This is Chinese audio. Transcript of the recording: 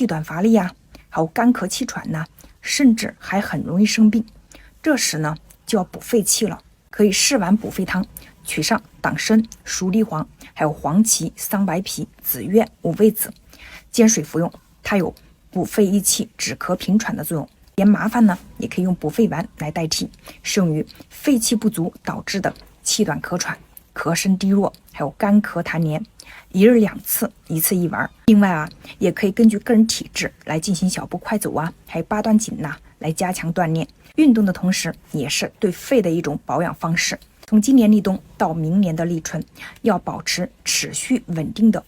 气短乏力啊，还有干咳气喘呐，甚至还很容易生病。这时呢，就要补肺气了，可以试碗补肺汤，取上党参、熟地黄，还有黄芪、桑白皮、紫苑、五味子，煎水服用，它有补肺益气、止咳平喘的作用。嫌麻烦呢，也可以用补肺丸来代替，适用于肺气不足导致的气短咳喘、咳声低弱，还有干咳痰黏，一日2次，1次1丸。另外啊，也可以根据个人体质来进行小步快走啊，还有八段锦呐，来加强锻炼。运动的同时，也是对肺的一种保养方式。从今年立冬到明年的立春，要保持持续稳定的